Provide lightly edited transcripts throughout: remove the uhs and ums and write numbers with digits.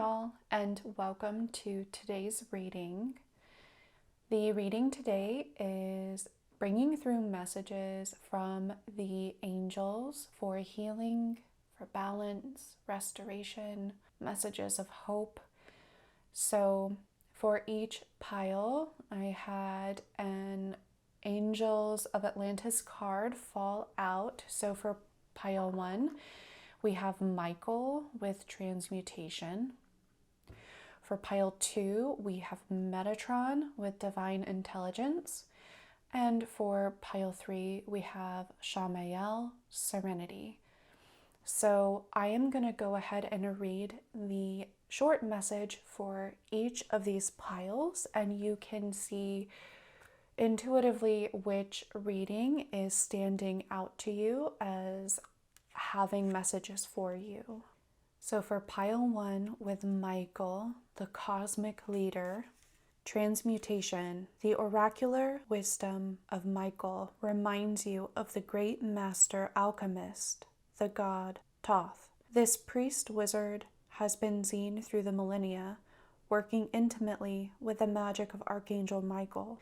all, and welcome to today's reading. The reading today is bringing through messages from the angels for healing, for balance, restoration, messages of hope. So for each pile, I had an Angels of Atlantis card fall out. So for pile 1, we have Michael with transmutation. For pile 2, we have Metatron with divine intelligence. And for pile 3, we have Shamael, serenity. So I am going to go ahead and read the short message for each of these piles, and you can see intuitively which reading is standing out to you as having messages for you. So for pile 1 with Michael, the cosmic leader, transmutation, the oracular wisdom of Michael reminds you of the great master alchemist, the god Thoth. This priest wizard has been seen through the millennia, working intimately with the magic of Archangel Michael.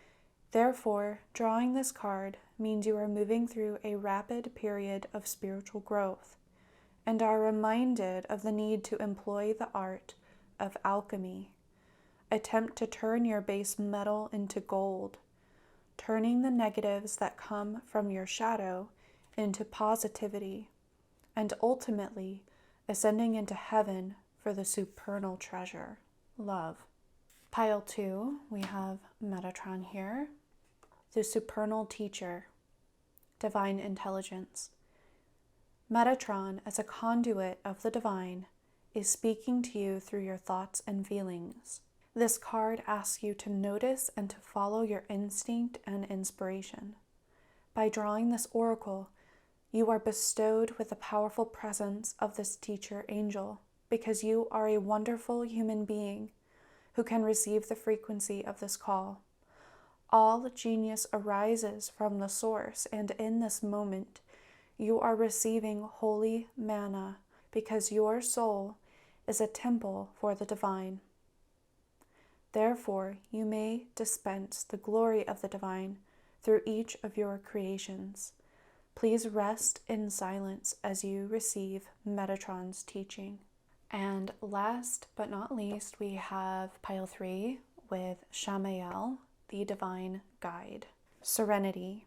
Therefore, drawing this card means you are moving through a rapid period of spiritual growth and are reminded of the need to employ the art of alchemy. Attempt to turn your base metal into gold, turning the negatives that come from your shadow into positivity, and ultimately ascending into heaven for the supernal treasure, love. Pile 2, we have Metatron here. The supernal teacher, divine intelligence. Metatron, as a conduit of the divine, is speaking to you through your thoughts and feelings. This card asks you to notice and to follow your instinct and inspiration. By drawing this oracle, you are bestowed with the powerful presence of this teacher angel because you are a wonderful human being who can receive the frequency of this call. All genius arises from the source, and in this moment, you are receiving holy manna because your soul is a temple for the divine. Therefore, you may dispense the glory of the divine through each of your creations. Please rest in silence as you receive Metatron's teaching. And last but not least, we have pile 3 with Shamael, the divine guide. Serenity.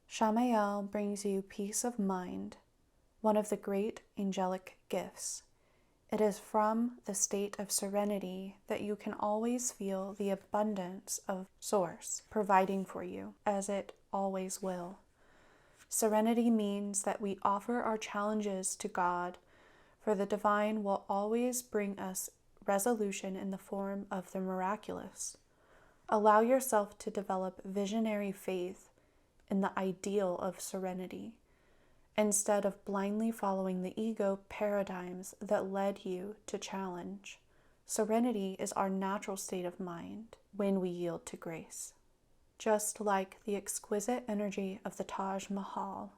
Shamael brings you peace of mind, one of the great angelic gifts. It is from the state of serenity that you can always feel the abundance of Source providing for you, as it always will. Serenity means that we offer our challenges to God, for the divine will always bring us resolution in the form of the miraculous. Allow yourself to develop visionary faith in the ideal of serenity, instead of blindly following the ego paradigms that led you to challenge. Serenity is our natural state of mind when we yield to grace. Just like the exquisite energy of the Taj Mahal,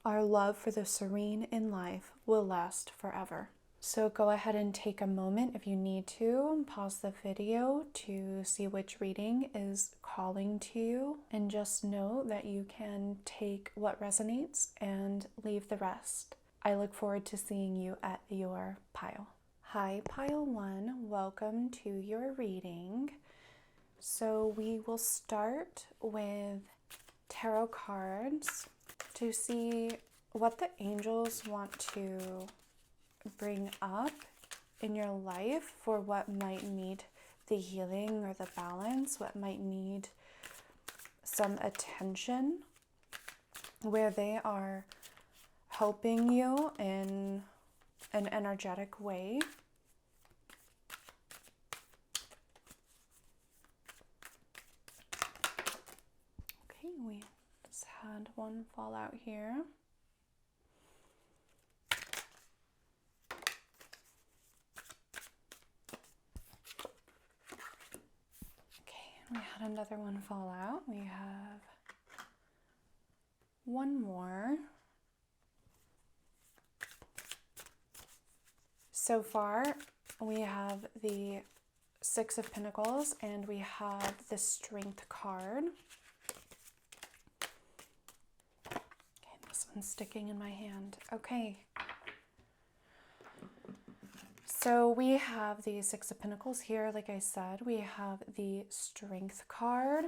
our love for the serene in life will last forever. So go ahead and take a moment if you need to, pause the video to see which reading is calling to you, and just know that you can take what resonates and leave the rest. I look forward to seeing you at your pile. Hi, pile 1, welcome to your reading. So we will start with tarot cards to see what the angels want to bring up in your life for what might need the healing or the balance, what might need some attention, where they are helping you in an energetic way. Okay, we just had one fall out here. We had another one fall out. We have one more. So far, we have the Six of Pentacles and we have the Strength card. Okay, this one's sticking in my hand. Okay. So we have the Six of Pentacles here. Like I said, we have the Strength card.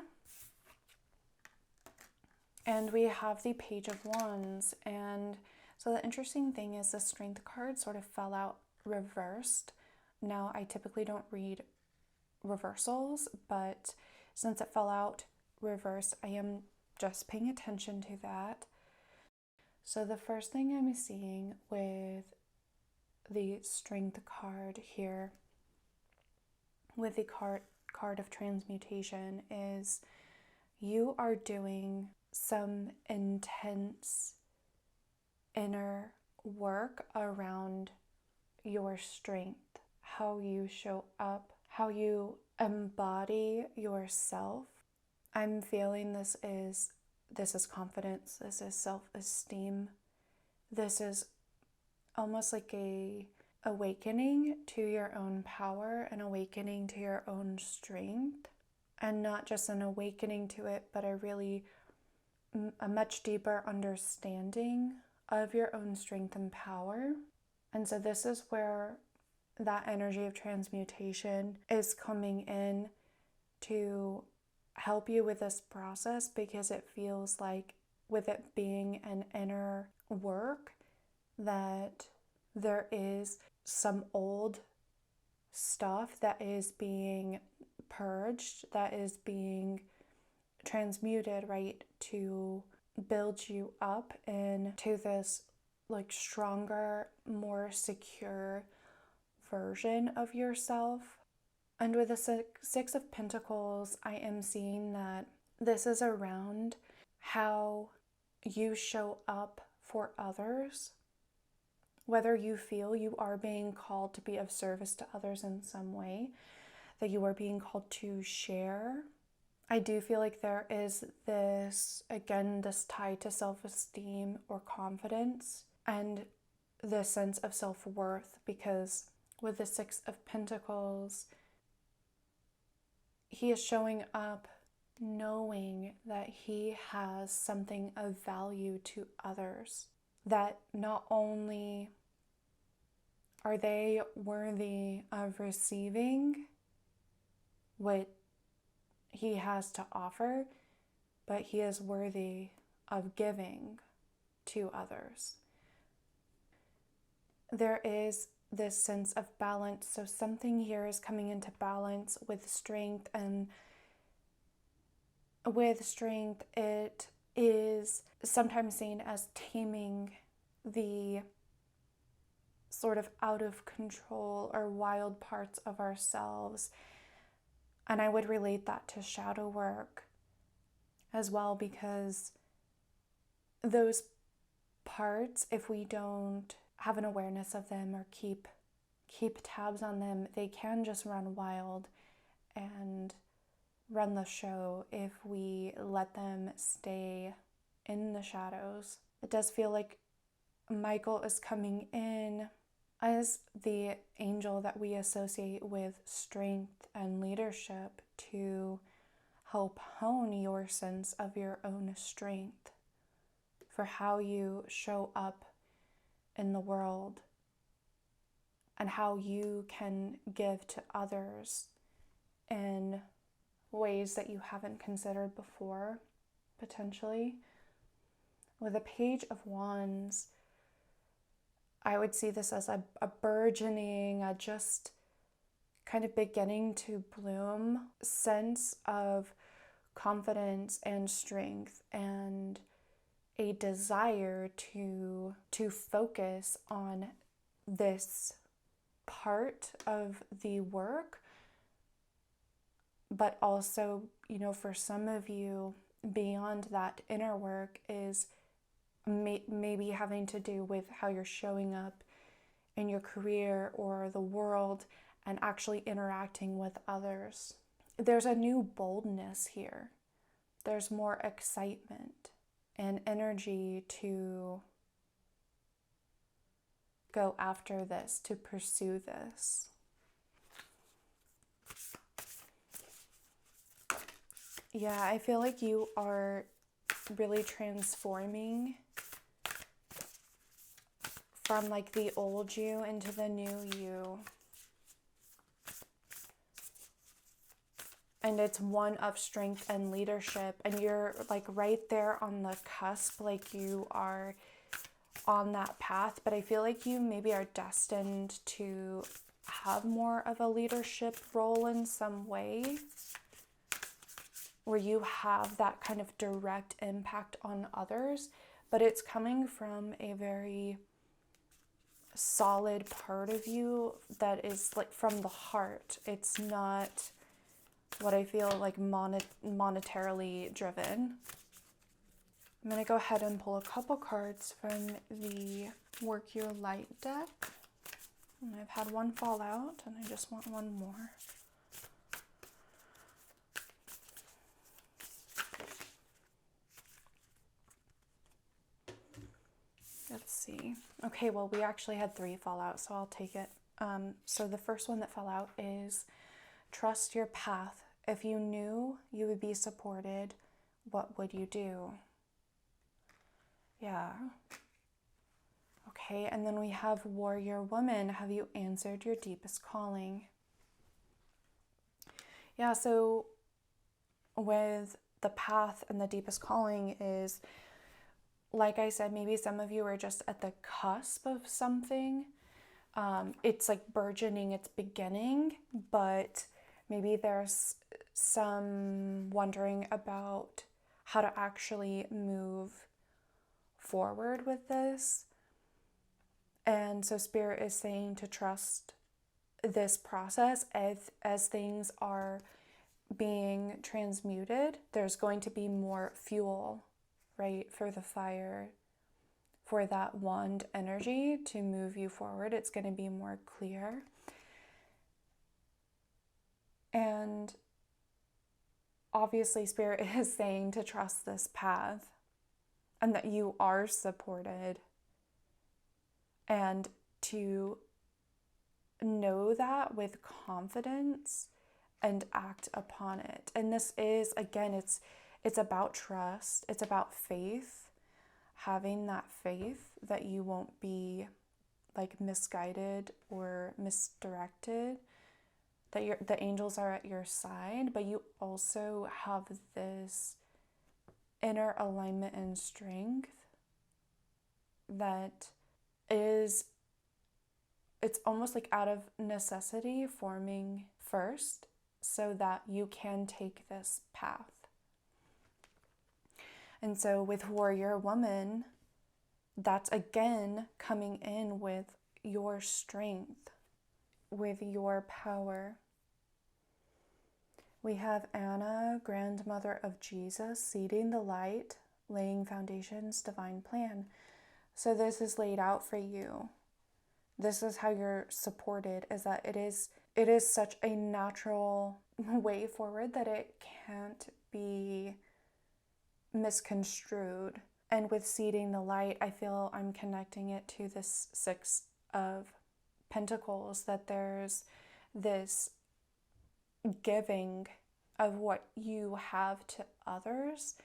And we have the Page of Wands. And so the interesting thing is the Strength card sort of fell out reversed. Now, I typically don't read reversals, but since it fell out reversed, I am just paying attention to that. So the first thing I'm seeing with the Strength card here, with the card of transmutation, is you are doing some intense inner work around your strength, how you show up, how you embody yourself. I'm feeling this is confidence, this is self-esteem, this is almost like a awakening to your own power, an awakening to your own strength, and not just an awakening to it, but a much deeper understanding of your own strength and power. And so this is where that energy of transmutation is coming in to help you with this process, because it feels like, with it being an inner work, that there is some old stuff that is being purged, that is being transmuted, right, to build you up into this like stronger, more secure version of yourself. And with the Six of Pentacles, I am seeing that this is around how you show up for others, whether you feel you are being called to be of service to others in some way, that you are being called to share. I do feel like there is this tie to self-esteem or confidence and the sense of self-worth, because with the Six of Pentacles, he is showing up knowing that he has something of value to others, that not only are they worthy of receiving what he has to offer, but he is worthy of giving to others. There is this sense of balance. So something here is coming into balance with strength, and with strength, it is sometimes seen as taming the sort of out of control or wild parts of ourselves. And I would relate that to shadow work as well, because those parts, if we don't have an awareness of them or keep tabs on them, they can just run wild and run the show if we let them stay in the shadows. It does feel like Michael is coming in as the angel that we associate with strength and leadership to help hone your sense of your own strength for how you show up in the world and how you can give to others in ways that you haven't considered before, potentially. With a Page of Wands, I would see this as a burgeoning, a just kind of beginning to bloom sense of confidence and strength, and a desire to focus on this part of the work. But also, for some of you, beyond that inner work is maybe having to do with how you're showing up in your career or the world and actually interacting with others. There's a new boldness here. There's more excitement and energy to go after this, to pursue this. Yeah, I feel like you are really transforming from like the old you into the new you. And it's one of strength and leadership. And you're like right there on the cusp, like you are on that path. But I feel like you maybe are destined to have more of a leadership role in some way, where you have that kind of direct impact on others. But it's coming from a very solid part of you that is like from the heart. It's not what I feel like monetarily driven. I'm going to go ahead and pull a couple cards from the Work Your Light deck. And I've had one fall out, and I just want one more. Let's see. Okay, well, we actually had 3 fall out, so I'll take it. So the first one that fell out is trust your path. If you knew you would be supported, what would you do? Yeah. Okay, and then we have Warrior Woman. Have you answered your deepest calling? Yeah, so with the path and the deepest calling is, like I said, maybe some of you are just at the cusp of something. It's like burgeoning, it's beginning, but maybe there's some wondering about how to actually move forward with this. And so Spirit is saying to trust this process as things are being transmuted. There's going to be more fuel, right, for the fire, for that wand energy to move you forward. It's going to be more clear. And obviously Spirit is saying to trust this path and that you are supported, and to know that with confidence and act upon it. And this is, again, it's about trust. It's about faith, having that faith that you won't be like misguided or misdirected, that the angels are at your side, but you also have this inner alignment and strength that is, it's almost like out of necessity forming first so that you can take this path. And so with Warrior Woman, that's again coming in with your strength, with your power. We have Anna, grandmother of Jesus, seeding the light, laying foundations, divine plan. So this is laid out for you. This is how you're supported, is that it is such a natural way forward that it can't be misconstrued. And with seeding the light, I feel I'm connecting it to this 6 of Pentacles, that there's this giving of what you have to others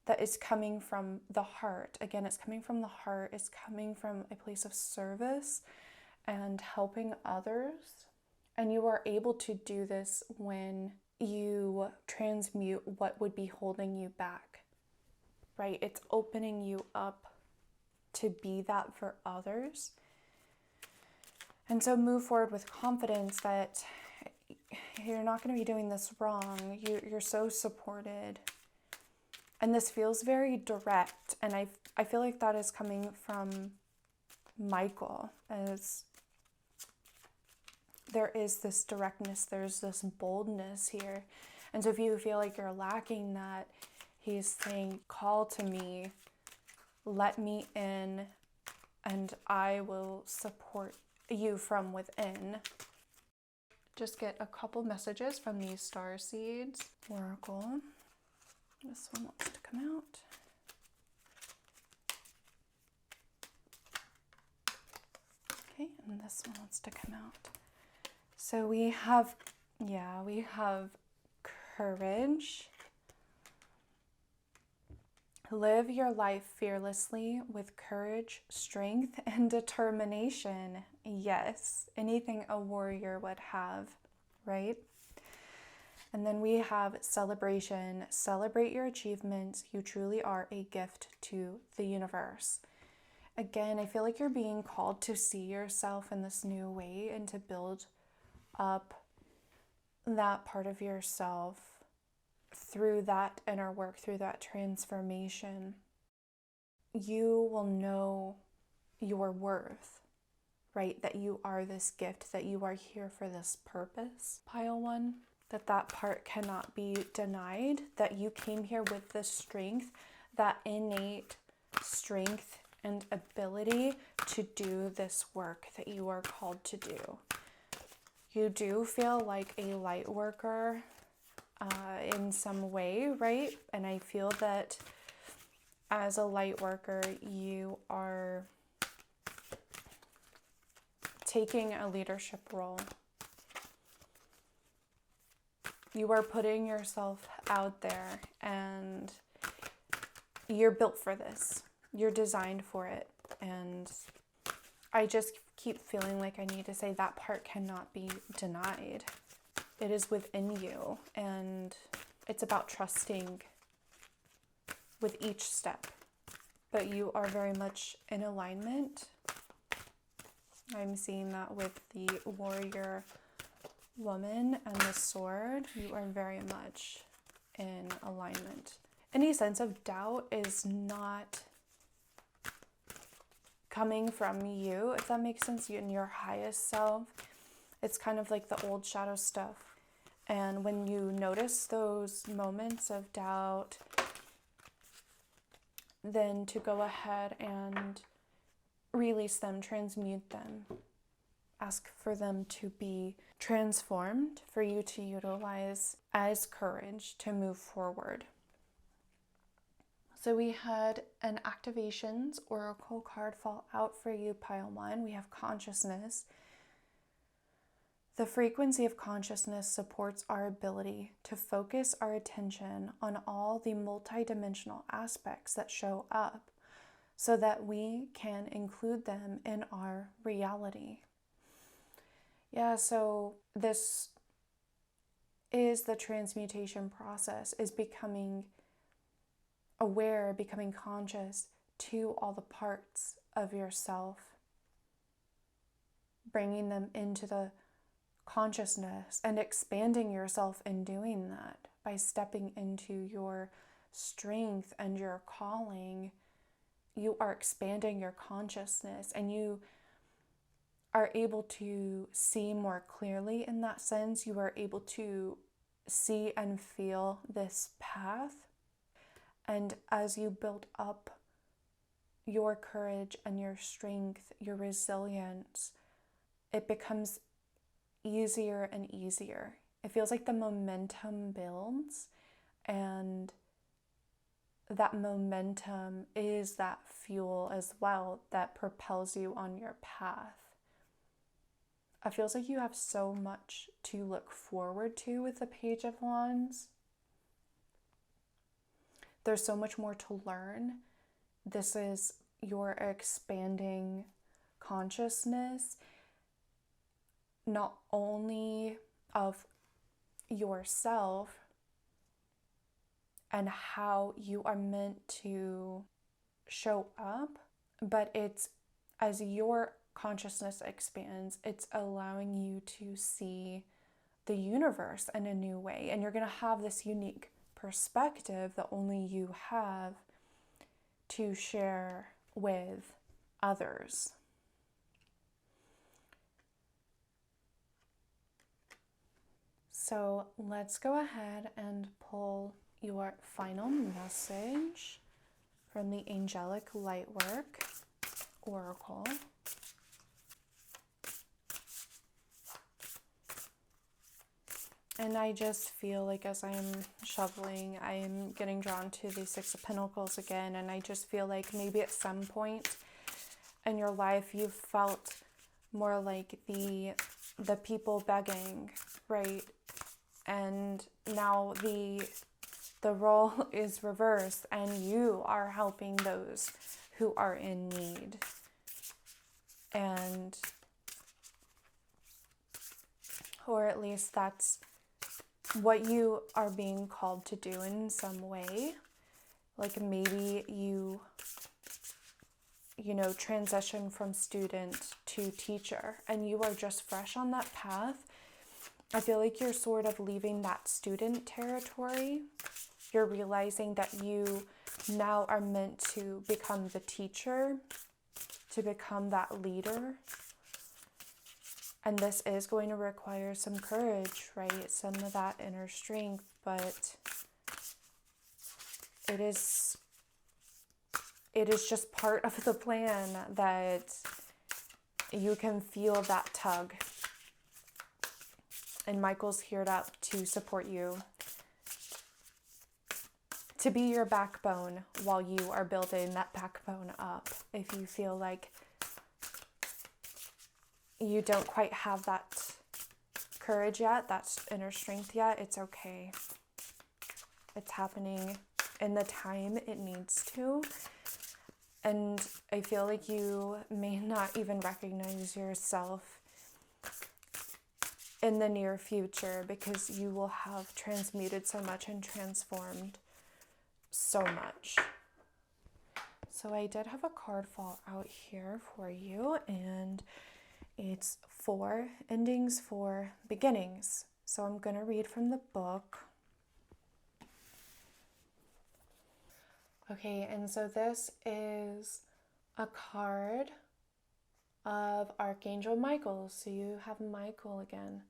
that is coming from the heart. Again, it's coming from the heart. It's coming from a place of service and helping others. And you are able to do this when you transmute what would be holding you back, right? It's opening you up to be that for others. And so move forward with confidence that you're not going to be doing this wrong. You're so supported. And this feels very direct. And I feel like that is coming from Michael, as there is this directness, there's this boldness here. And so if you feel like you're lacking that, he's saying, call to me, let me in, and I will support you from within. Just get a couple messages from these star seeds. Oracle. This one wants to come out. Okay, and this one wants to come out. So we have courage, Live your life fearlessly with courage, strength, and determination. Yes, anything a warrior would have, right? And then we have celebration. Celebrate your achievements. You truly are a gift to the universe. Again, I feel like you're being called to see yourself in this new way and to build up that part of yourself through that inner work, through that transformation. You will know your worth, right? That you are this gift, that you are here for this purpose. Pile 1, that part cannot be denied, that you came here with this strength, that innate strength and ability to do this work that you are called to do. You do feel like a light worker in some way, right? And I feel that as a light worker, you are taking a leadership role. You are putting yourself out there, and you're built for this. You're designed for it. And I just keep feeling like I need to say that part cannot be denied. It is within you, and it's about trusting with each step. But you are very much in alignment. I'm seeing that with the warrior woman and the sword. You are very much in alignment. Any sense of doubt is not coming from you, if that makes sense, in your highest self. It's kind of like the old shadow stuff. And when you notice those moments of doubt, then to go ahead and release them, transmute them. Ask for them to be transformed, for you to utilize as courage to move forward. So we had an activations oracle card fall out for you, pile 1. We have consciousness. The frequency of consciousness supports our ability to focus our attention on all the multidimensional aspects that show up so that we can include them in our reality. Yeah, so this is the transmutation process, is becoming aware, becoming conscious to all the parts of yourself, bringing them into the consciousness and expanding yourself in doing that by stepping into your strength and your calling. You are expanding your consciousness, and you are able to see more clearly in that sense. You are able to see and feel this path. And as you build up your courage and your strength, your resilience, it becomes easier and easier. It feels like the momentum builds, and that momentum is that fuel as well that propels you on your path. It feels like you have so much to look forward to with the Page of Wands. There's so much more to learn. This is your expanding consciousness, not only of yourself and how you are meant to show up, but it's as your consciousness expands, it's allowing you to see the universe in a new way. And you're going to have this unique perspective that only you have to share with others. So let's go ahead and pull your final message from the Angelic Lightwork Oracle. And I just feel like as I'm shoveling, I am getting drawn to the Six of Pentacles again. And I just feel like maybe at some point in your life, you've felt more like the people begging, right? And now the The role is reversed, and you are helping those who are in need. And, or at least that's what you are being called to do in some way. Like maybe you transition from student to teacher, and you are just fresh on that path. I feel like you're sort of leaving that student territory. You're realizing that you now are meant to become the teacher, to become that leader. And this is going to require some courage, right? Some of that inner strength, but it is just part of the plan that you can feel that tug. And Michael's here to support you, to be your backbone while you are building that backbone up. If you feel like you don't quite have that courage yet, that inner strength yet, it's okay. It's happening in the time it needs to. And I feel like you may not even recognize yourself in the near future, because you will have transmuted so much and transformed so much. So I did have a card fall out here for you, and it's 4 endings, 4 beginnings. So I'm going to read from the book. Okay, and so this is a card of Archangel Michael. So you have Michael again.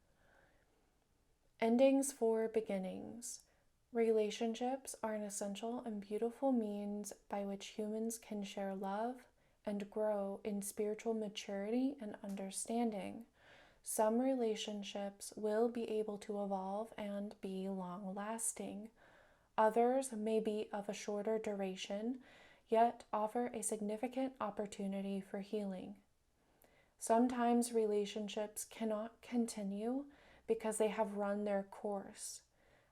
Endings for beginnings. Relationships are an essential and beautiful means by which humans can share love and grow in spiritual maturity and understanding. Some relationships will be able to evolve and be long-lasting. Others may be of a shorter duration, yet offer a significant opportunity for healing. Sometimes relationships cannot continue because they have run their course.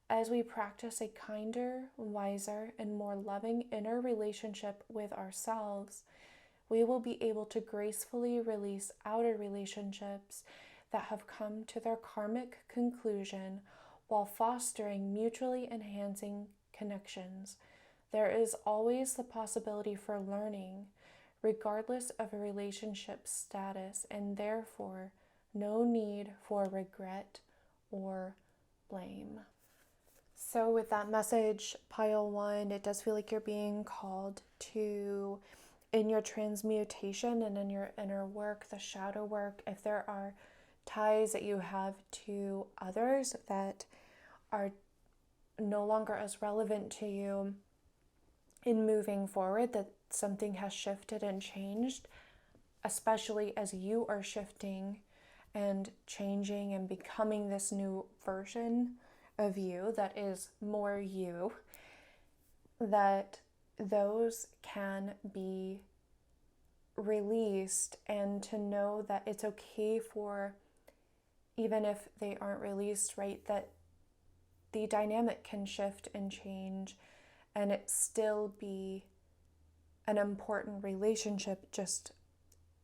As we practice a kinder, wiser, and more loving inner relationship with ourselves, we will be able to gracefully release outer relationships that have come to their karmic conclusion while fostering mutually enhancing connections. There is always the possibility for learning, regardless of a relationship status, and therefore no need for regret or blame. So with that message, pile 1, it does feel like you're being called to, in your transmutation and in your inner work, the shadow work, if there are ties that you have to others that are no longer as relevant to you in moving forward, that something has shifted and changed, especially as you are shifting and changing and becoming this new version of you that is more you, that those can be released, and to know that it's okay for, even if they aren't released, right, that the dynamic can shift and change and it still be an important relationship, just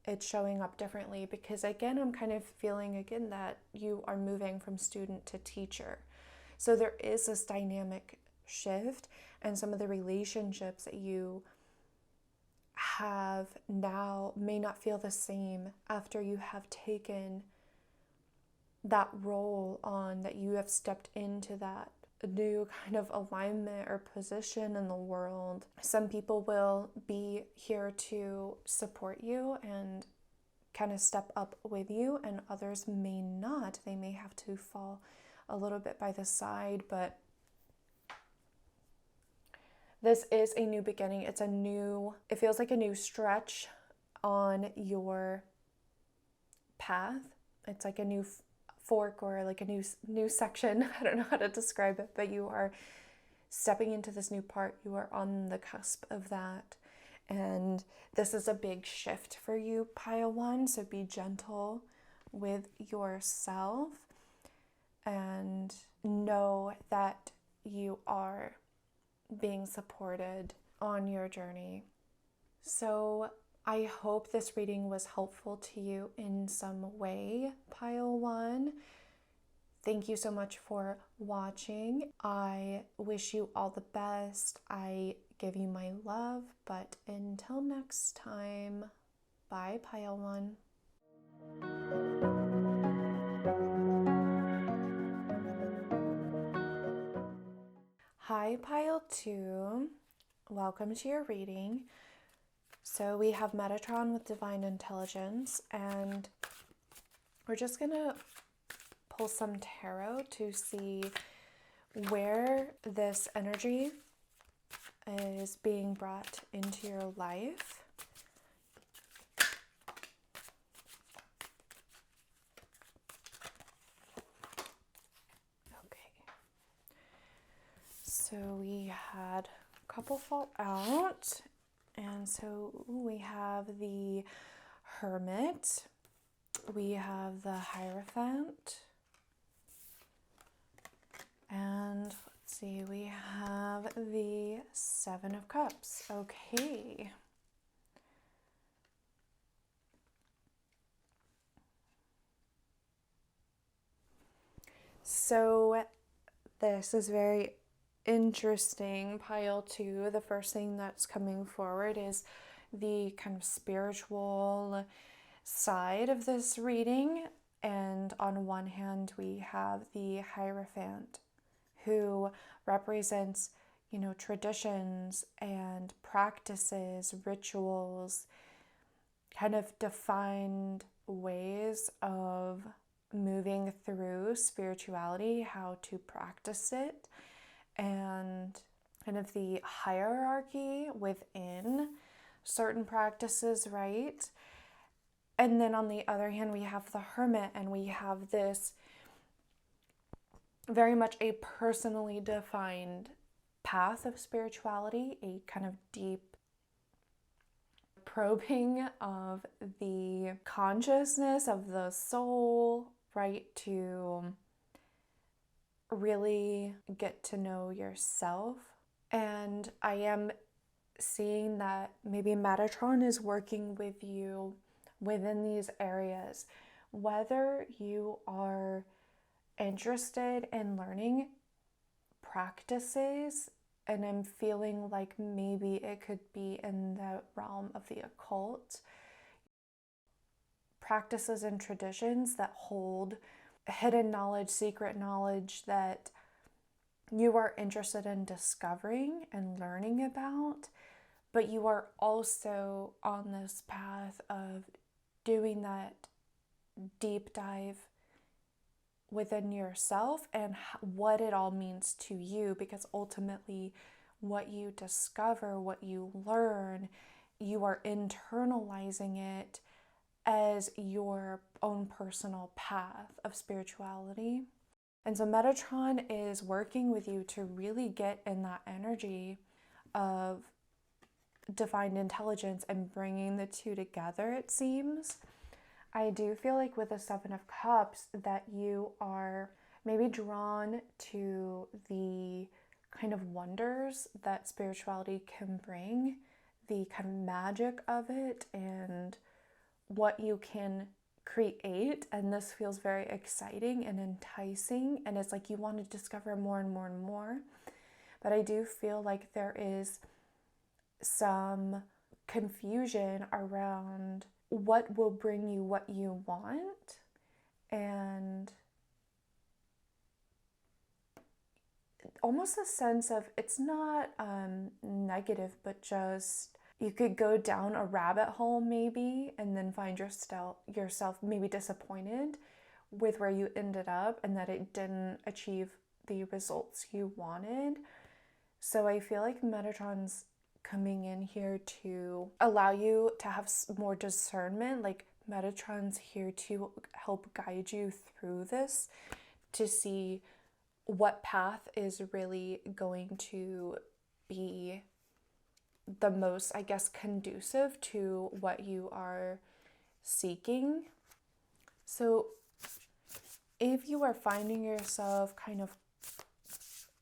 it's showing up differently. Because again, I'm kind of feeling again that you are moving from student to teacher. So there is this dynamic shift, and some of the relationships that you have now may not feel the same after you have taken that role on, that you have stepped into that new kind of alignment or position in the world. Some people will be here to support you and kind of step up with you, and others may not. They may have to fall a little bit by the side, but this is a new beginning. It feels like a new stretch on your path. It's like a new fork, or like a new section. I don't know how to describe it, but you are stepping into this new part. You are on the cusp of that. And this is a big shift for you, pile 1. So be gentle with yourself and know that you are being supported on your journey. So I hope this reading was helpful to you in some way, Pile 1. Thank you so much for watching. I wish you all the best. I give you my love, but until next time, bye, Pile 1. Hi, Pile 2. Welcome to your reading. So we have Metatron with Divine Intelligence, and we're just going to pull some tarot to see where this energy is being brought into your life. Okay. So we had a couple fall out, and so we have the Hermit, we have the Hierophant, and let's see, we have the Seven of Cups. Okay. So this is very interesting, Pile 2. The first thing that's coming forward is the kind of spiritual side of this reading. And on one hand, we have the Hierophant, who represents, traditions and practices, rituals, kind of defined ways of moving through spirituality, how to practice it, and kind of the hierarchy within certain practices, right? And then on the other hand, we have the Hermit, and we have this very much a personally defined path of spirituality, a kind of deep probing of the consciousness of the soul, right? To really get to know yourself. And I am seeing that maybe Metatron is working with you within these areas, whether you are interested in learning practices, and I'm feeling like maybe it could be in the realm of the occult, practices and traditions that hold hidden knowledge, secret knowledge that you are interested in discovering and learning about, but you are also on this path of doing that deep dive within yourself and what it all means to you, because ultimately what you discover, what you learn, you are internalizing it as your own personal path of spirituality. And so Metatron is working with you to really get in that energy of divine intelligence and bringing the two together, it seems. I do feel like with the Seven of Cups that you are maybe drawn to the kind of wonders that spirituality can bring, the kind of magic of it and what you can create. And this feels very exciting and enticing, and it's like you want to discover more and more and more. But I do feel like there is some confusion around what will bring you what you want, and almost a sense of, it's not negative, but just you could go down a rabbit hole maybe and then find yourself maybe disappointed with where you ended up and that it didn't achieve the results you wanted. So I feel like Metatron's coming in here to allow you to have more discernment. Like Metatron's here to help guide you through this, to see what path is really going to be the most, I guess, conducive to what you are seeking. So if you are finding yourself kind of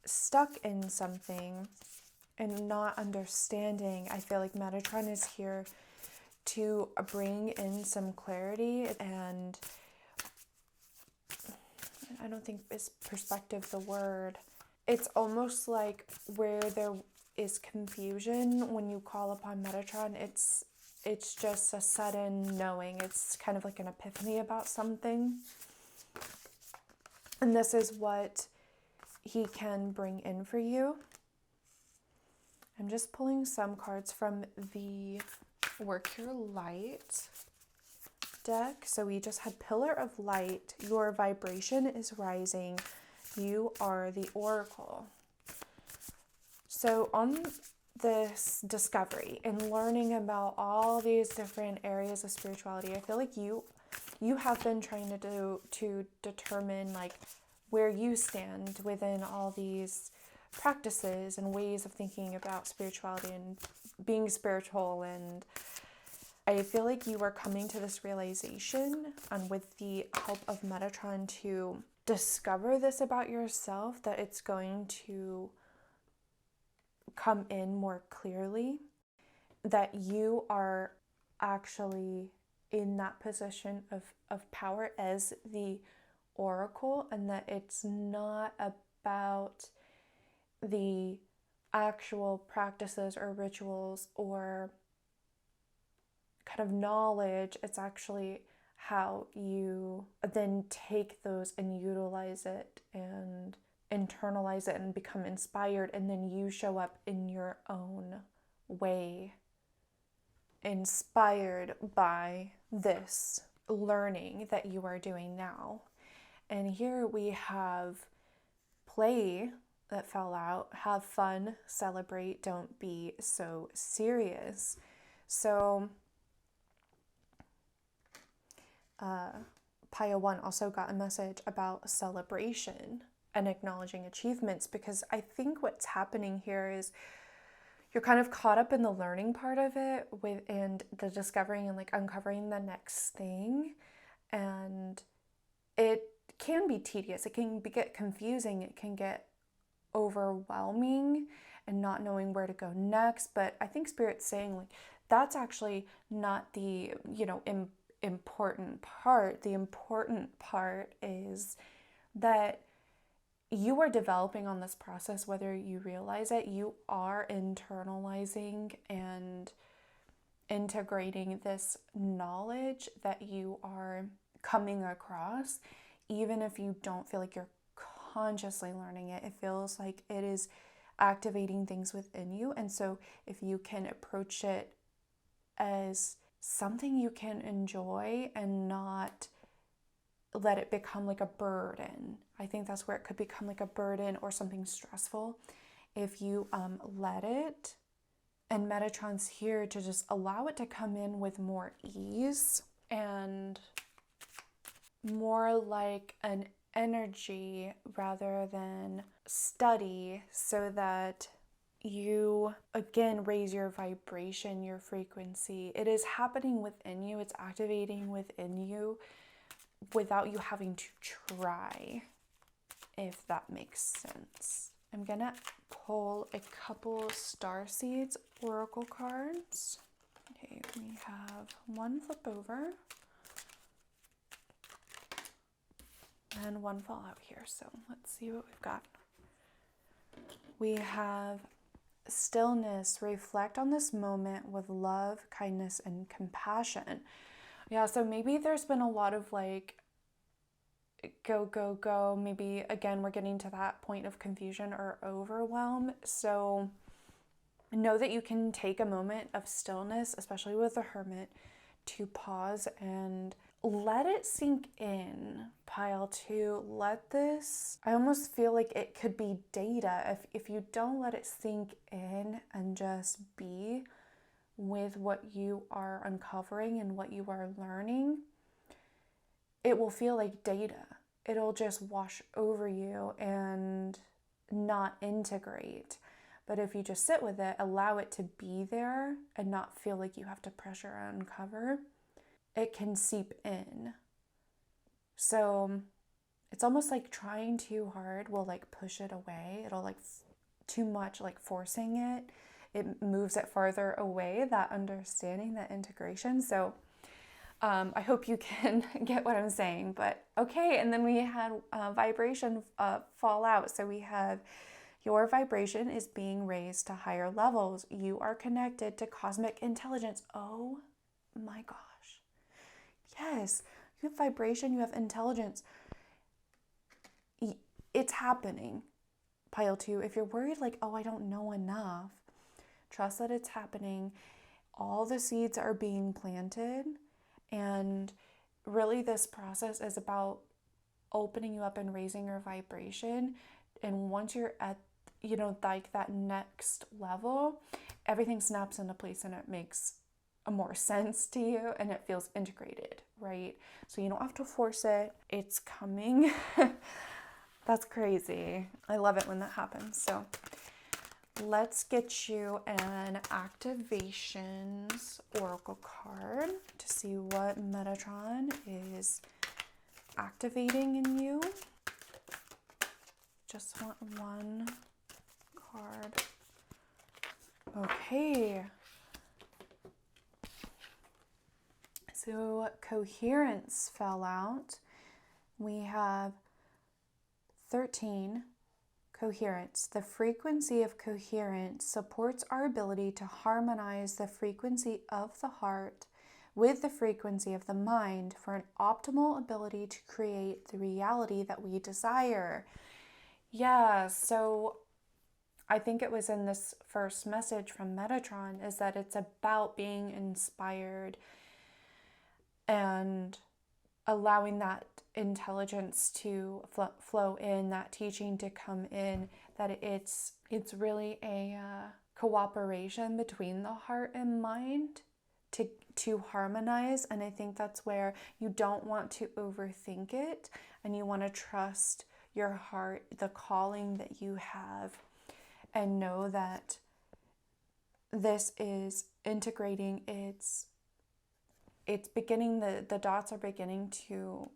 stuck in something, and not understanding, I feel like Metatron is here to bring in some clarity, and I don't think is perspective the word. It's almost like where there is confusion when you call upon Metatron, it's just a sudden knowing. It's kind of like an epiphany about something. And this is what he can bring in for you. I'm just pulling some cards from the Work Your Light deck. So we just had Pillar of Light. Your vibration is rising. You are the Oracle. So on this discovery and learning about all these different areas of spirituality, I feel like you have been trying to determine like where you stand within all these practices and ways of thinking about spirituality and being spiritual. And I feel like you are coming to this realization, and with the help of Metatron, to discover this about yourself, that it's going to come in more clearly, that you are actually in that position of power as the Oracle, and that it's not about the actual practices or rituals or kind of knowledge. It's actually how you then take those and utilize it and internalize it and become inspired, and then you show up in your own way, inspired by this learning that you are doing now. And here we have play that fell out, have fun, celebrate, don't be so serious. So Paya 1 also got a message about celebration and acknowledging achievements, because I think what's happening here is you're kind of caught up in the learning part of it and the discovering and like uncovering the next thing, and it can be tedious, it can get confusing, it can get overwhelming and not knowing where to go next. But I think Spirit's saying like that's actually not the important part. The important part is that you are developing on this process, whether you realize it. You are internalizing and integrating this knowledge that you are coming across, even if you don't feel like you're consciously learning it. It feels like it is activating things within you. And so if you can approach it as something you can enjoy and not let it become like a burden, I think that's where it could become like a burden or something stressful. If you let it, and Metatron's here to just allow it to come in with more ease and more like an energy rather than study, so that you again raise your vibration, your frequency. It is happening within you, it's activating within you without you having to try, if that makes sense. I'm gonna pull a couple Starseeds oracle cards. Okay, we have one flip over and one fall out here. So let's see what we've got. We have stillness. Reflect on this moment with love, kindness, and compassion. Yeah, so maybe there's been a lot of like go, go, go. Maybe again, we're getting to that point of confusion or overwhelm. So know that you can take a moment of stillness, especially with the Hermit, to pause and let it sink in. Pile 2, let this, I almost feel like it could be data. If you don't let it sink in and just be with what you are uncovering and what you are learning, it will feel like data. It'll just wash over you and not integrate. But if you just sit with it, allow it to be there and not feel like you have to pressure or uncover, it can seep in. So it's almost like trying too hard will like push it away. It'll like too much like forcing it, it moves it farther away, that understanding, that integration. So I hope you can get what I'm saying. But okay, and then we had vibration fall out. So we have your vibration is being raised to higher levels. You are connected to cosmic intelligence. Oh my gosh. Yes, you have vibration, you have intelligence. It's happening. Pile 2, if you're worried like, oh, I don't know enough, trust that it's happening. All the seeds are being planted, and really this process is about opening you up and raising your vibration. And once you're at, like that next level, everything snaps into place and it makes more sense to you and it feels integrated, right? So you don't have to force it. It's coming. That's crazy. I love it when that happens. So let's get you an activations oracle card to see what Metatron is activating in you. Just want one card. Okay. So coherence fell out. We have 13, coherence. The frequency of coherence supports our ability to harmonize the frequency of the heart with the frequency of the mind for an optimal ability to create the reality that we desire. Yeah, so I think it was in this first message from Metatron is that it's about being inspired and allowing that intelligence to flow in, that teaching to come in, that it's really a cooperation between the heart and mind to harmonize. And I think that's where you don't want to overthink it, and you want to trust your heart, the calling that you have, and know that this is integrating. It's beginning, the dots are beginning to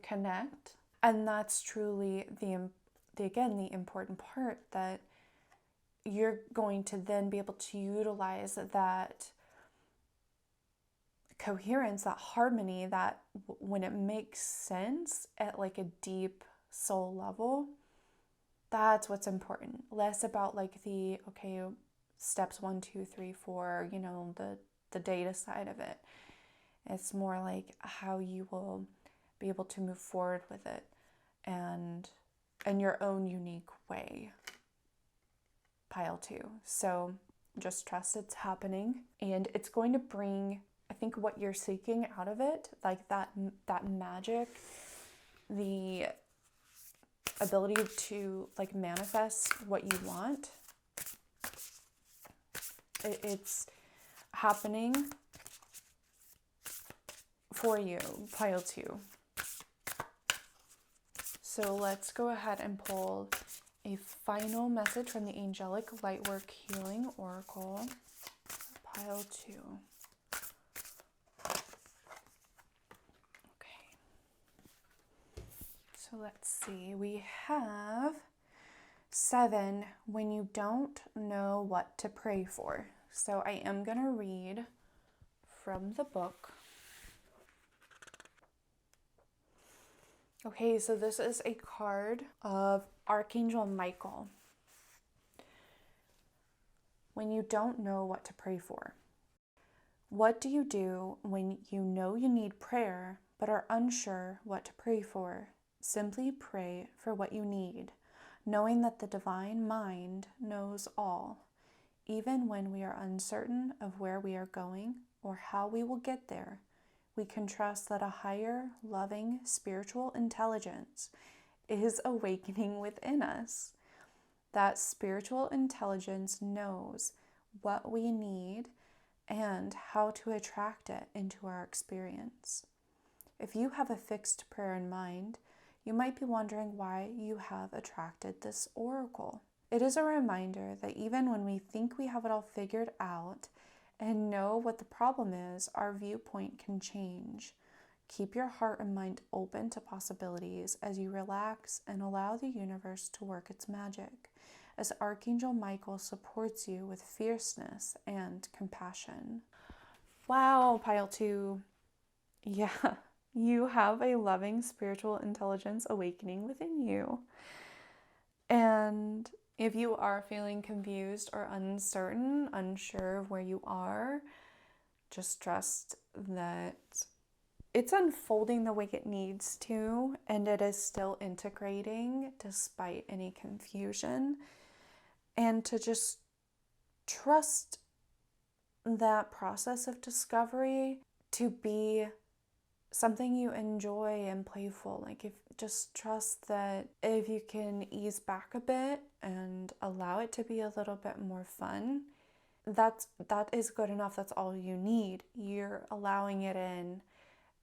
connect. And that's truly the important part, that you're going to then be able to utilize that coherence, that harmony, that when it makes sense at like a deep soul level, that's what's important. Less about like the, okay, steps 1, 2, 3, 4, the data side of it. It's more like how you will be able to move forward with it and in your own unique way. Pile 2. So just trust it's happening, and it's going to bring, I think, what you're seeking out of it, like that magic, the ability to like manifest what you want. It's happening for you, pile 2. So let's go ahead and pull a final message from the Angelic Lightwork Healing Oracle, pile 2. Okay. So let's see. We have 7, when you don't know what to pray for. So I am going to read from the book. Okay, so this is a card of Archangel Michael. When you don't know what to pray for. What do you do when you know you need prayer but are unsure what to pray for? Simply pray for what you need, knowing that the divine mind knows all. Even when we are uncertain of where we are going or how we will get there, we can trust that a higher, loving, spiritual intelligence is awakening within us. That spiritual intelligence knows what we need and how to attract it into our experience. If you have a fixed prayer in mind, you might be wondering why you have attracted this oracle. It is a reminder that even when we think we have it all figured out and know what the problem is, our viewpoint can change. Keep your heart and mind open to possibilities as you relax and allow the universe to work its magic. as Archangel Michael supports you with fierceness and compassion. Wow, pile 2. Yeah, you have a loving spiritual intelligence awakening within you. And if you are feeling confused or uncertain, unsure of where you are, just trust that it's unfolding the way it needs to, and it is still integrating despite any confusion. And to just trust that process of discovery to be something you enjoy and playful. Like, if just trust that if you can ease back a bit and allow it to be a little bit more fun, that is good enough. That's all you need. You're allowing it in,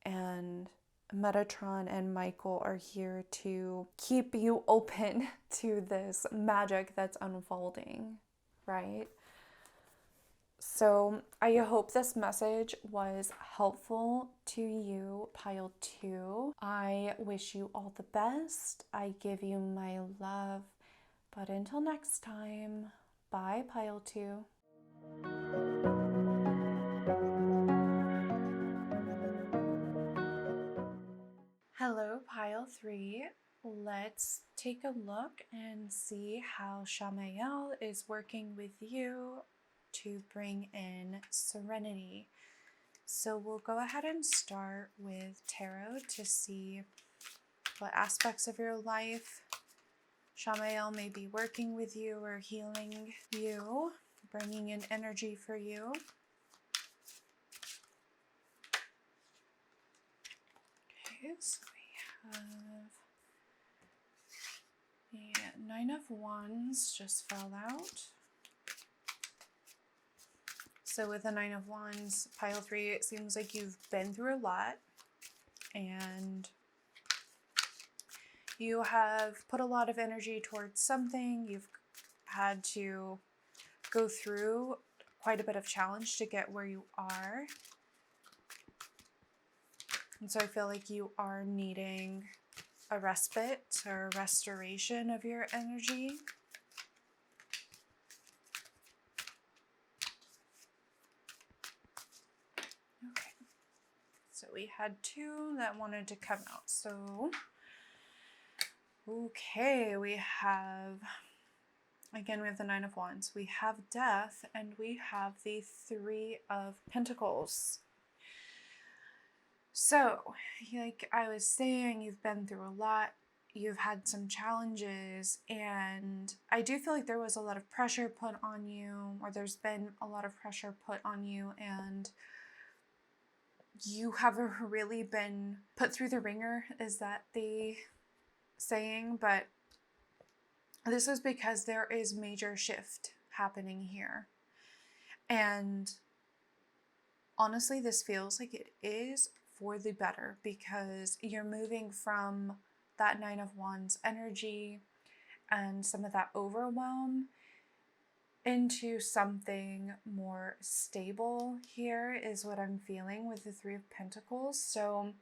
and Metatron and Michael are here to keep you open to this magic that's unfolding, right? So I hope this message was helpful to you, pile 2. I wish you all the best. I give you my love. But until next time, bye, pile 2. Hello, pile 3. Let's take a look and see how Shamael is working with you to bring in serenity. So we'll go ahead and start with tarot to see what aspects of your life Shamael may be working with you or healing you, bringing in energy for you. Okay, so we have the 9 of Wands just fell out. So with the 9 of Wands, pile 3, it seems like you've been through a lot and you have put a lot of energy towards something. You've had to go through quite a bit of challenge to get where you are. And so I feel like you are needing a respite or a restoration of your energy. Okay, so we had 2 that wanted to come out. So, okay, we have, again, we have the 9 of Wands. We have Death, and we have the 3 of Pentacles. So, like I was saying, you've been through a lot. You've had some challenges, and I do feel like there was a lot of pressure put on you, or there's been a lot of pressure put on you, and you have really been put through the ringer, is that the saying? But this is because there is major shift happening here. And honestly, this feels like it is for the better, because you're moving from that 9 of Wands energy and some of that overwhelm into something more stable here, is what I'm feeling with the 3 of Pentacles. So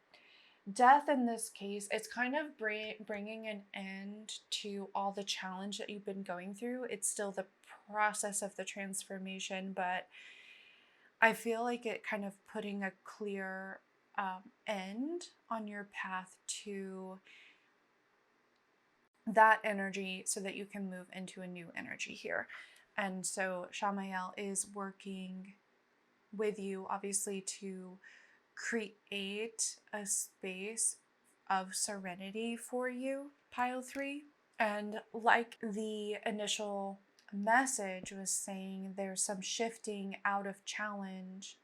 Death in this case, it's kind of bringing an end to all the challenge that you've been going through. It's still the process of the transformation, but I feel like it kind of putting a clear end on your path to that energy so that you can move into a new energy here. And so Shamael is working with you, obviously, to create a space of serenity for you, pile 3. And like the initial message was saying, there's some shifting out of challenge,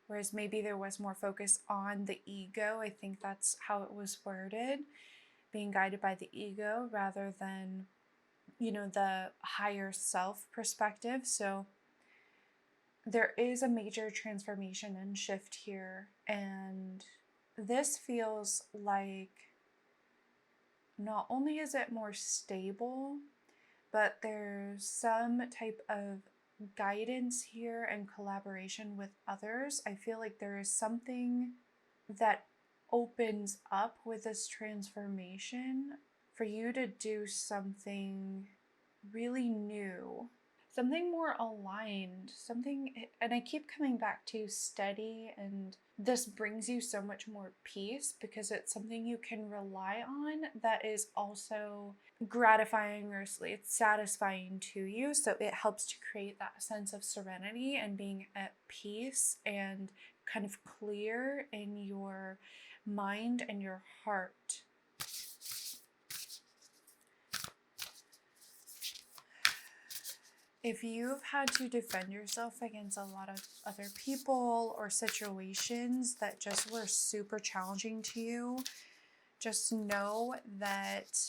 whereas maybe there was more focus on the ego. I think that's how it was worded, being guided by the ego rather than, the higher self perspective. So there is a major transformation and shift here, and this feels like not only is it more stable, but there's some type of guidance here and collaboration with others. I feel like there is something that opens up with this transformation for you to do something really new, something more aligned, something, and I keep coming back to steady, and this brings you so much more peace because it's something you can rely on that is also gratifying or it's satisfying to you. So it helps to create that sense of serenity and being at peace and kind of clear in your mind and your heart. If you've had to defend yourself against a lot of other people or situations that just were super challenging to you, just know that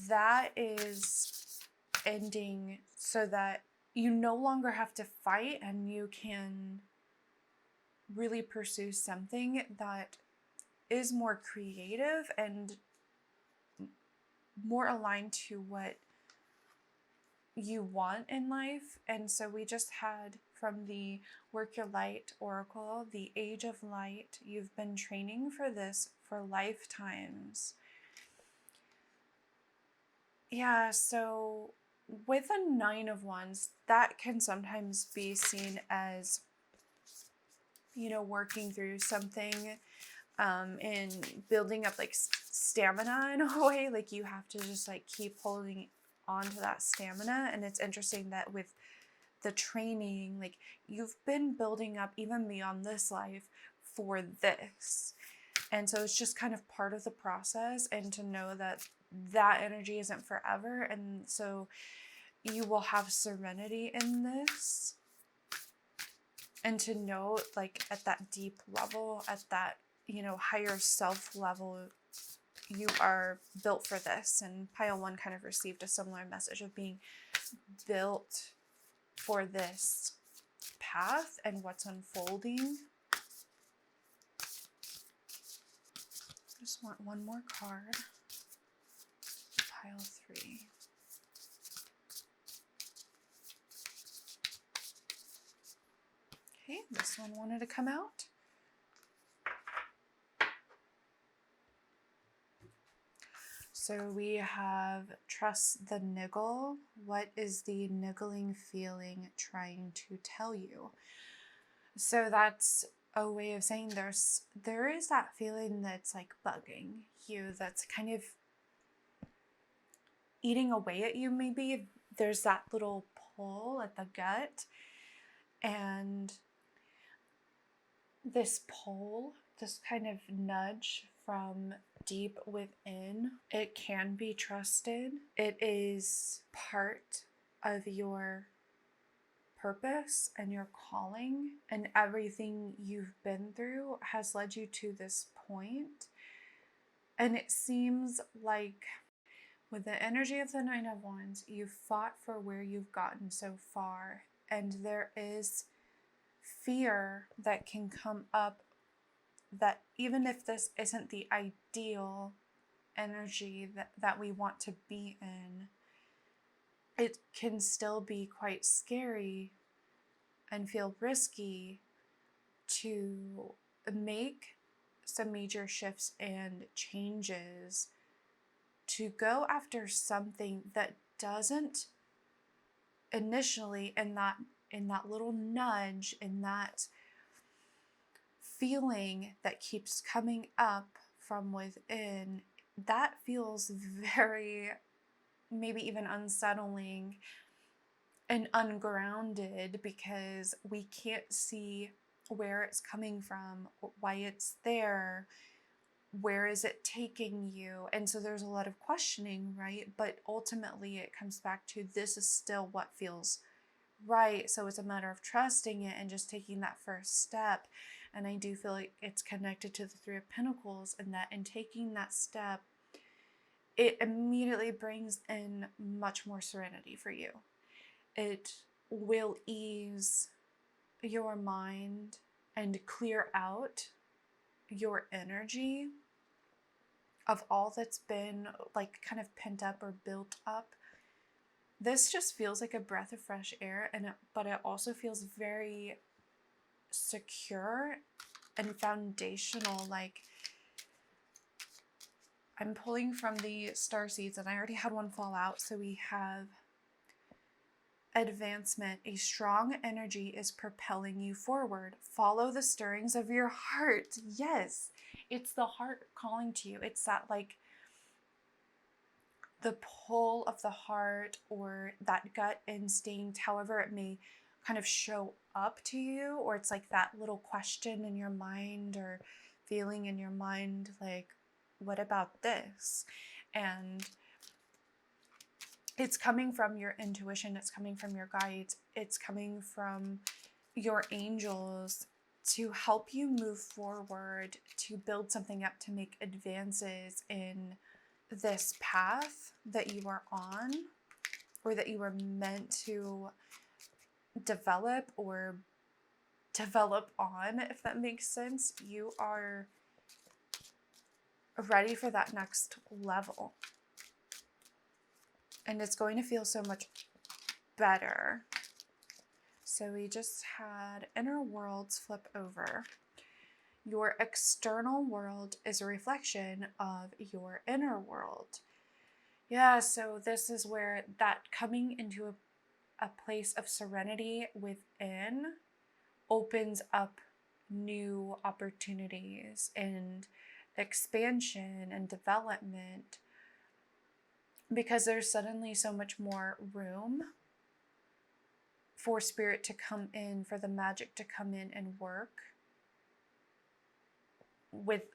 that is ending so that you no longer have to fight and you can really pursue something that is more creative and more aligned to what you want in life. And so we just had from the Work Your Light Oracle, the Age of Light. You've been training for this for lifetimes. Yeah, so with a 9 of Wands, that can sometimes be seen as, working through something and building up like stamina in a way. Like you have to just like keep holding on to that stamina. And it's interesting that with the training, like you've been building up even beyond this life for this. And so it's just kind of part of the process, and to know that that energy isn't forever. And so you will have serenity in this, and to know like at that deep level, at that, higher self level, you are built for this. And Pile 1 kind of received a similar message of being built for this path and what's unfolding. Just want one more card. Pile 3. Okay, this one wanted to come out. So we have trust the niggle. What is the niggling feeling trying to tell you? So that's a way of saying there is that feeling that's like bugging you, that's kind of eating away at you. Maybe there's that little pull at the gut, and this pull, this kind of nudge from deep within, it can be trusted. It is part of your purpose and your calling, and everything you've been through has led you to this point. And it seems like with the energy of the 9 of Wands, you've fought for where you've gotten so far, and there is fear that can come up that even if this isn't the ideal energy that we want to be in, it can still be quite scary and feel risky to make some major shifts and changes, to go after something that doesn't initially, in that little nudge, in that feeling that keeps coming up from within, that feels very, maybe even unsettling and ungrounded, because we can't see where it's coming from, why it's there, where is it taking you. And so there's a lot of questioning, right? But ultimately it comes back to, this is still what feels right. So it's a matter of trusting it and just taking that first step. And I do feel like it's connected to the 3 of Pentacles, and that in taking that step, it immediately brings in much more serenity for you. It will ease your mind and clear out your energy of all that's been like kind of pent up or built up. This just feels like a breath of fresh air, but it also feels very secure and foundational. Like I'm pulling from the star seeds, and I already had one fall out. So we have advancement. A strong energy is propelling you forward. Follow the stirrings of your heart. Yes, it's the heart calling to you. It's that like the pull of the heart, or that gut instinct, however it may kind of show up to you, or it's like that little question in your mind or feeling in your mind, like, what about this? And it's coming from your intuition, it's coming from your guides, it's coming from your angels to help you move forward, to build something up, to make advances in this path that you are on, or that you were meant to develop or develop on, if that makes sense. You are ready for that next level. And it's going to feel so much better. So we just had inner worlds flip over. Your external world is a reflection of your inner world. Yeah, so this is where that coming into a place of serenity within opens up new opportunities and expansion and development, because there's suddenly so much more room for spirit to come in, for the magic to come in and work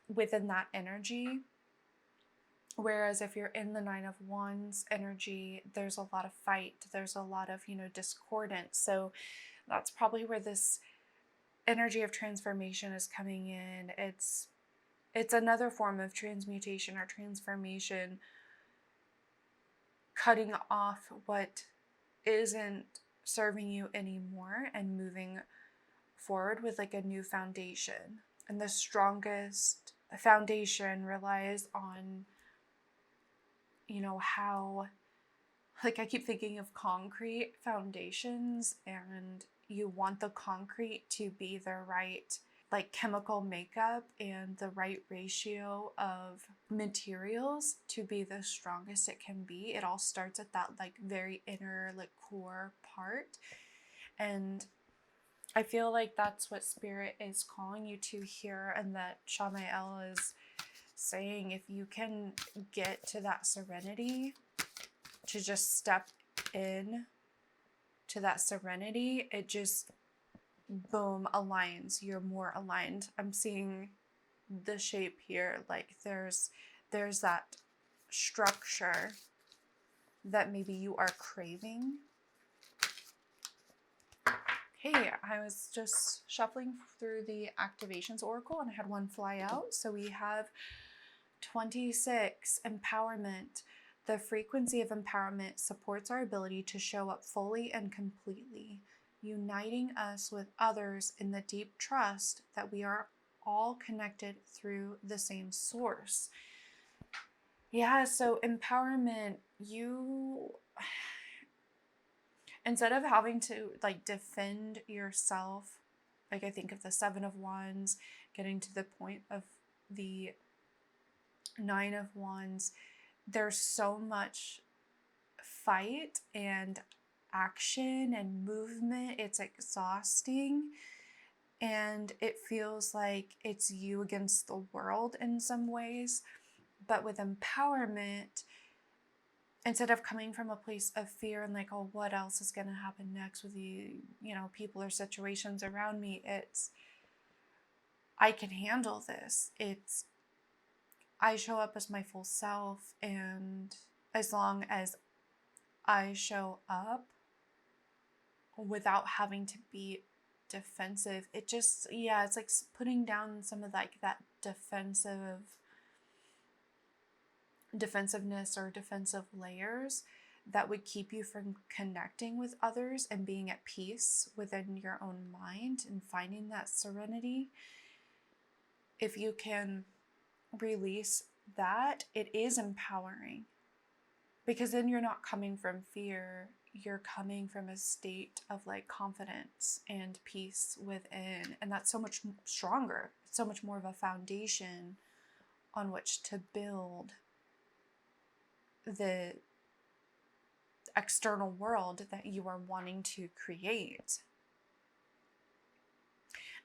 within that energy. Whereas if you're in the 9 of Wands energy, there's a lot of fight, there's a lot of, discordance. So that's probably where this energy of transformation is coming in. It's another form of transmutation or transformation, cutting off what isn't serving you anymore and moving forward with like a new foundation. And the strongest foundation relies on, how, like, I keep thinking of concrete foundations, and you want the concrete to be the right like chemical makeup and the right ratio of materials to be the strongest it can be. It all starts at that like very inner like core part. And I feel like that's what spirit is calling you to here, and that Shamael is saying, if you can get to that serenity, to just step in to that serenity, it just boom aligns. You're more aligned. I'm seeing the shape here, like there's that structure that maybe you are craving. Hey, I was just shuffling through the activations oracle and I had one fly out. So we have 26, empowerment. The frequency of empowerment supports our ability to show up fully and completely, uniting us with others in the deep trust that we are all connected through the same source. Yeah, so empowerment, you, instead of having to like defend yourself, like I think of the 7 of Wands, getting to the point of the 9 of Wands, there's so much fight and action and movement. It's exhausting, and it feels like it's you against the world in some ways. But with empowerment, instead of coming from a place of fear and like, oh, what else is going to happen next with the, people or situations around me, it's, I can handle this. It's, I show up as my full self, and as long as I show up without having to be defensive, it just, it's like putting down some of like that defensiveness or defensive layers that would keep you from connecting with others and being at peace within your own mind and finding that serenity. If you can release that, it is empowering, because then you're not coming from fear, you're coming from a state of like confidence and peace within, and that's so much stronger. It's so much more of a foundation on which to build. the external world that you are wanting to create.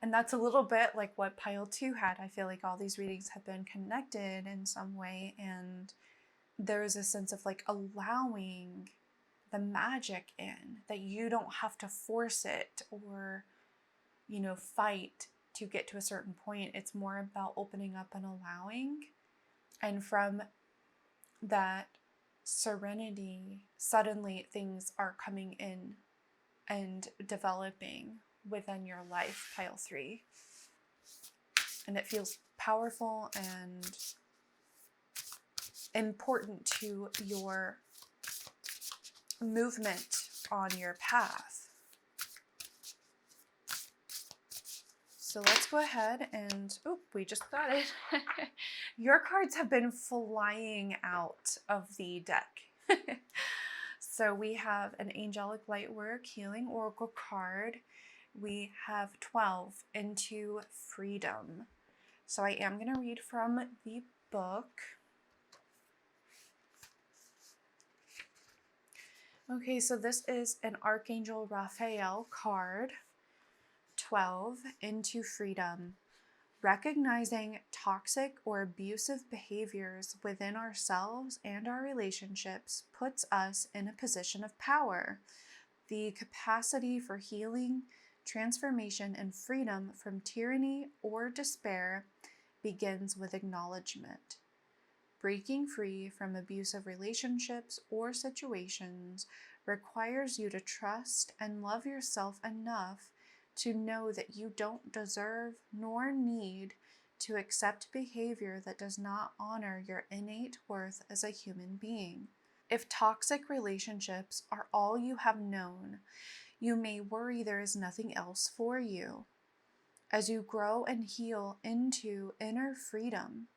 And that's a little bit like what pile 2 had. I feel like all these readings have been connected in some way, and there is a sense of like allowing the magic in, that you don't have to force it or, fight to get to a certain point. It's more about opening up and allowing. And from that serenity, suddenly things are coming in and developing within your life, pile 3. And it feels powerful and important to your movement on your path. So let's go ahead and, we just got it. Your cards have been flying out of the deck. So we have an Angelic Lightwork Healing Oracle card. We have 12, Into Freedom. So I am going to read from the book. Okay, so this is an Archangel Raphael card. 12, Into Freedom. Recognizing toxic or abusive behaviors within ourselves and our relationships puts us in a position of power. The capacity for healing, transformation, and freedom from tyranny or despair begins with acknowledgement. Breaking free from abusive relationships or situations requires you to trust and love yourself enough to know that you don't deserve nor need to accept behavior that does not honor your innate worth as a human being. If toxic relationships are all you have known, you may worry there is nothing else for you. As you grow and heal into inner freedom,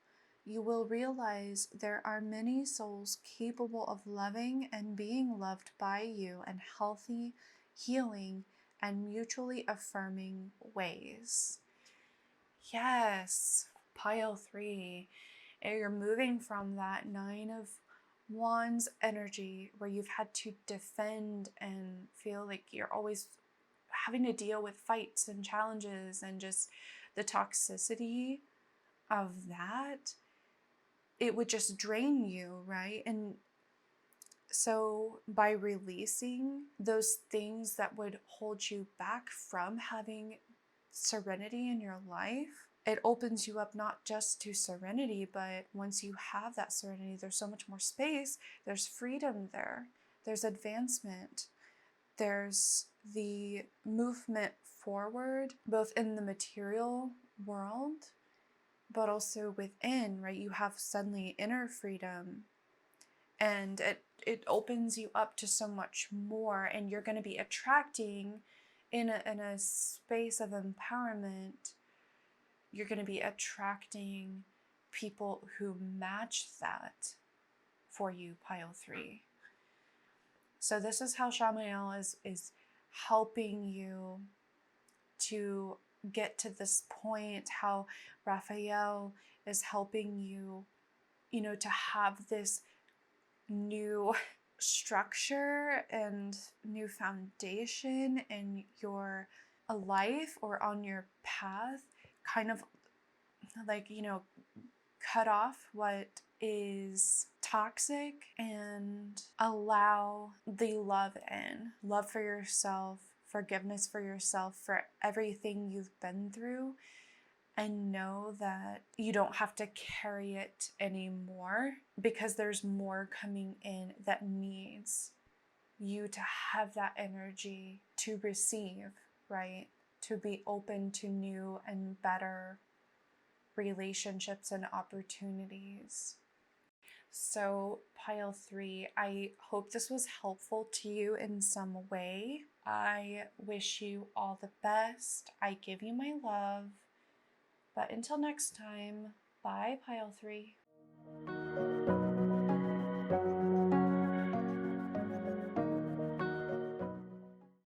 you will realize there are many souls capable of loving and being loved by you in healthy, healing, and mutually affirming ways. Yes, pile 3. You're moving from that 9 of Wands energy where you've had to defend and feel like you're always having to deal with fights and challenges and just the toxicity of that. It would just drain you, right? And so by releasing those things that would hold you back from having serenity in your life, it opens you up not just to serenity, but once you have that serenity, there's so much more space, there's freedom there, there's advancement, there's the movement forward, both in the material world, but also within, right? You have suddenly inner freedom, and it opens you up to so much more, and you're going to be attracting in a space of empowerment. You're going to be attracting people who match that for you, pile 3. So this is how Shamael is helping you to get to this point, how Raphael is helping you, to have this new structure and new foundation in your life or on your path, kind of like, cut off what is toxic and allow the love in. Love for yourself, forgiveness for yourself for everything you've been through, and know that you don't have to carry it anymore, because there's more coming in that needs you to have that energy to receive, right? To be open to new and better relationships and opportunities. So pile 3, I hope this was helpful to you in some way. I wish you all the best. I give you my love. But until next time, bye, pile 3.